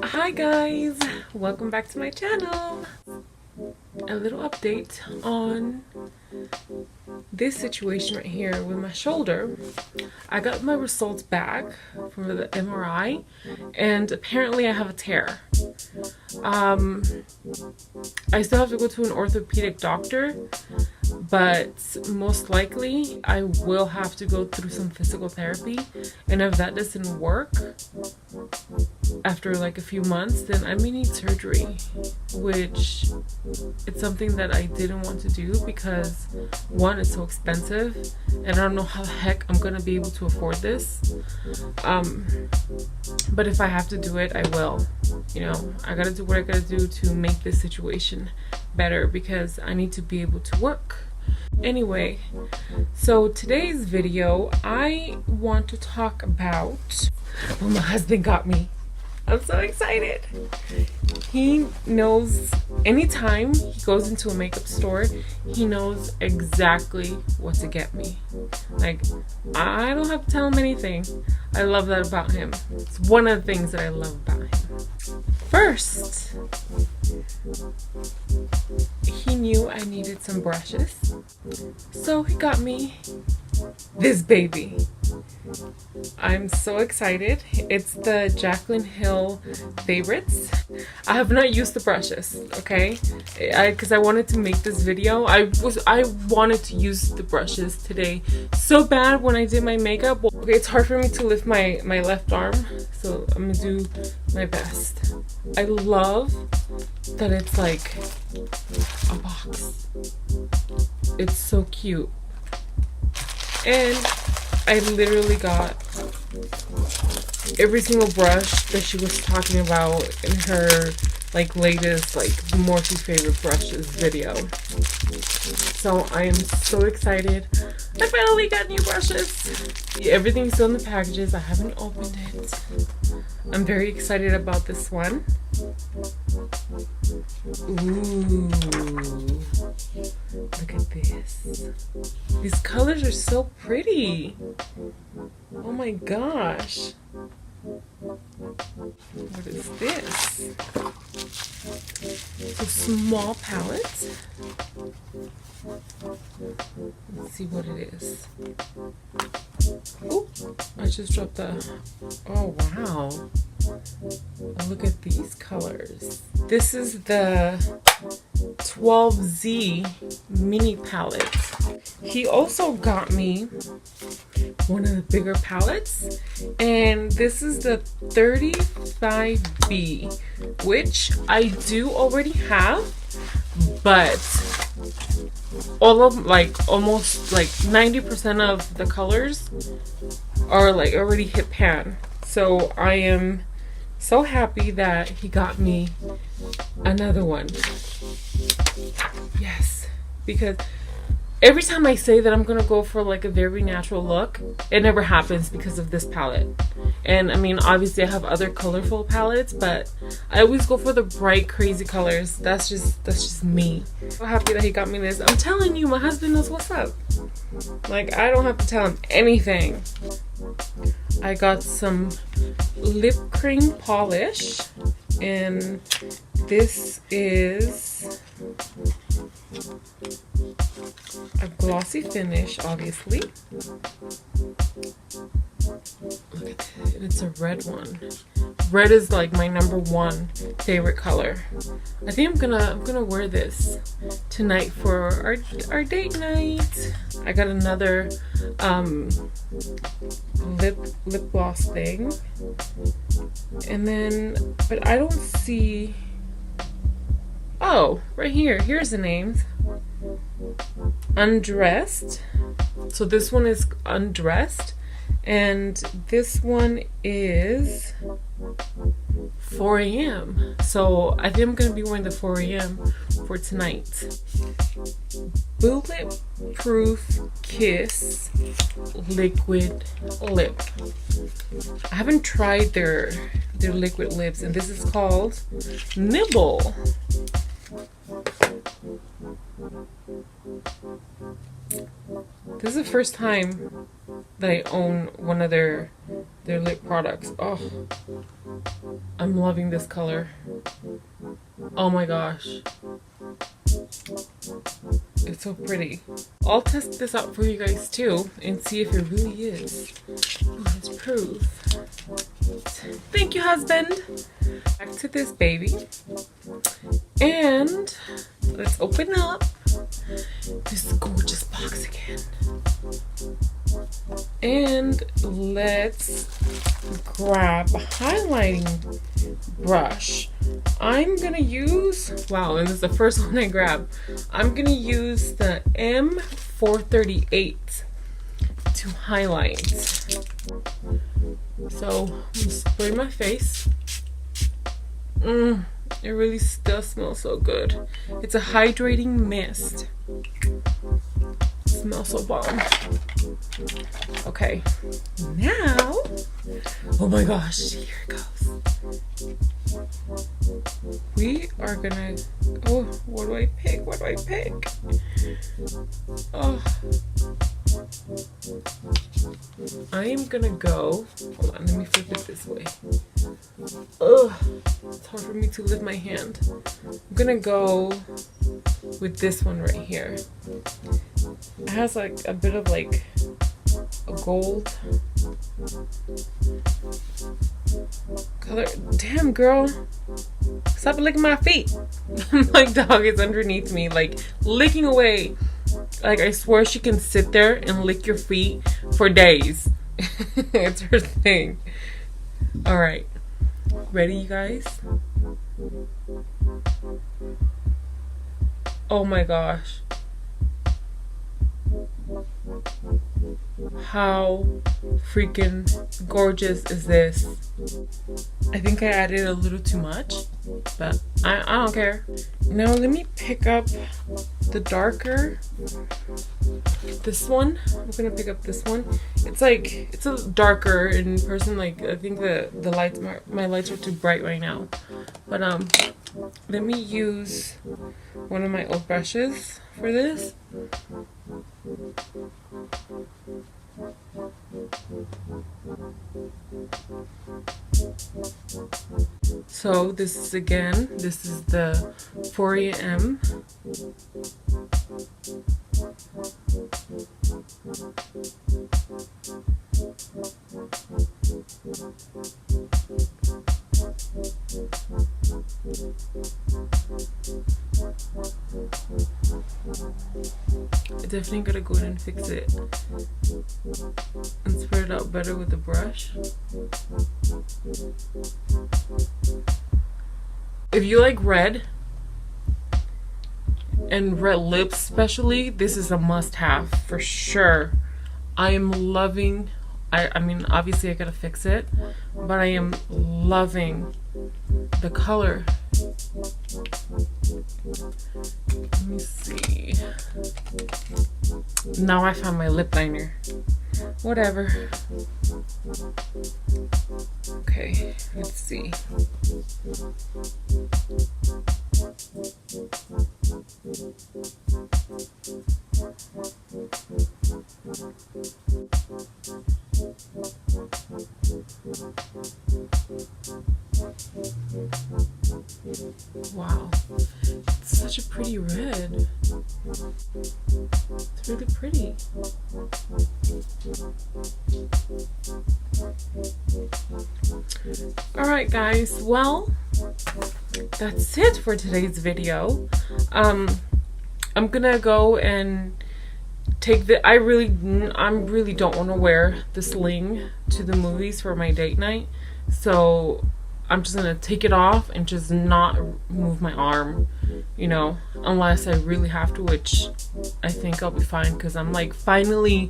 Hi guys, welcome back to my channel. A little update on this situation right here with my shoulder. I got my results back from the MRI and apparently I have a tear. I still have to go to an orthopedic doctor, but most likely I will have to go through some physical therapy, and if that doesn't work after like a few months, then I may need surgery, which it's something that I didn't want to do because one, it's so expensive and I don't know how the heck I'm gonna be able to afford this. But if I have to do it, I will. You know, I gotta do what I gotta do to make this situation better because I need to be able to work. Anyway, so today's video, I want to talk about what my husband got me. I'm so excited. He knows anytime he goes into a makeup store, he knows exactly what to get me. Like, I don't have to tell him anything. I love that about him. It's one of the things that I love about him. First, he knew I needed some brushes, so he got me this baby. I'm so excited. It's the Jaclyn Hill favorites. I have not used the brushes, okay? Because I wanted to make this video. I wanted to use the brushes today so bad when I did my makeup. Well, okay, it's hard for me to lift my left arm, so I'm gonna do my best. I love that it's like a box. It's so cute. And I literally got every single brush that she was talking about in her like latest like Morphe favorite brushes video. So I am so excited. I finally got new brushes. Everything's still in the packages. I haven't opened it. I'm very excited about this one. Ooh, look at this. These colors are so pretty. Oh my gosh. What is this? It's a small palette. Let's see what it is. Oh, I just dropped the... Oh, wow. Look at these colors. This is the 12Z mini palette. He also got me one of the bigger palettes, and this is the 35B, which I do already have, but all of like almost like 90% of the colors are like already hit pan. So I am so happy that he got me another one. Yes, because every time I say that I'm gonna go for like a very natural look, it never happens because of this palette. And I mean, obviously I have other colorful palettes, but I always go for the bright, crazy colors. That's just me. So happy that he got me this. I'm telling you, my husband knows what's up. Like, I don't have to tell him anything. I got some lip cream polish, and this is a glossy finish, obviously. Look at that. It's a red one. Red is like my #1 favorite color. I think I'm gonna wear this tonight for our date night. I got another lip gloss thing, and then but I don't see. Oh, right here. Here's the names. Undressed. So this one is Undressed, and this one is 4 a.m. So I think I'm gonna be wearing the 4 a.m. for tonight. Bulletproof Kiss liquid lip. I haven't tried their liquid lips, and this is called Nibble. This is the first time that I own one of their lip products. Oh, I'm loving this color. Oh my gosh. It's so pretty. I'll test this out for you guys too and see if it really is. Let's prove. Thank you, husband. Back to this baby. And let's open up this gorgeous box again. And let's grab a highlighting brush. I'm gonna use, wow, and this is the first one I grab. I'm gonna use the M438 to highlight. So I'm gonna spray my face. It really still smells so good. It's a hydrating mist. It smells so bomb. Okay, now, oh my gosh, here it goes. We are gonna, oh, what do I pick? What do I pick? Oh, I am gonna go, hold on, let me flip it this way. Ugh, it's hard for me to lift my hand. I'm gonna go with this one right here. It has like a bit of like a gold color. Damn, girl, stop licking my feet. My dog is underneath me, like licking away. Like, I swear she can sit there and lick your feet for days. It's her thing. All right, ready, you guys? Oh my gosh. How freaking gorgeous is this? I think I added a little too much, but I don't care. Now let me pick up the darker, this one. I'm gonna pick up this one. It's like, it's a darker in person. Like, I think the lights, my lights are too bright right now. But let me use one of my old brushes for this. So this is the 4am. I definitely gotta go in and fix it and spread it out better with the brush. If you like red and red lips especially, this is a must-have for sure. I am loving, I mean, obviously I gotta fix it, but I am loving the color. Let me see. Now I found my lip liner. Whatever. Okay, let's see. Wow, it's such a pretty red. It's really pretty. Alright guys, well, that's it for today's video. I'm gonna go and take the, I really don't want to wear the sling to the movies for my date night, so I'm just gonna take it off and just not move my arm, you know, unless I really have to, which I think I'll be fine, because I'm like finally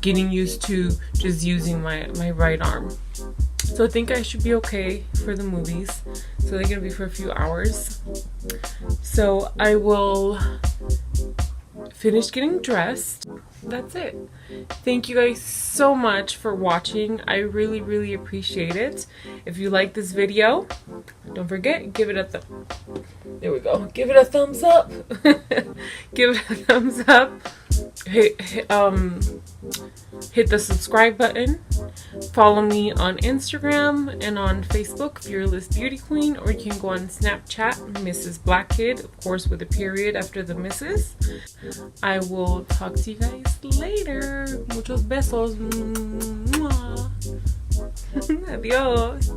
getting used to just using my right arm. So I think I should be okay for the movies. So they're gonna be for a few hours. So I will finish getting dressed. That's it. Thank you guys so much for watching. I really appreciate it. If you like this video, don't forget, give it a there we go. Give it a thumbs up. Give it a thumbs up. Hit the subscribe button. Follow me on Instagram and on Facebook, Fearless Beauty Queen, or you can go on Snapchat, Mrs. Black Kid, of course with a period after the Mrs. I will talk to you guys later. Muchos besos. Adios.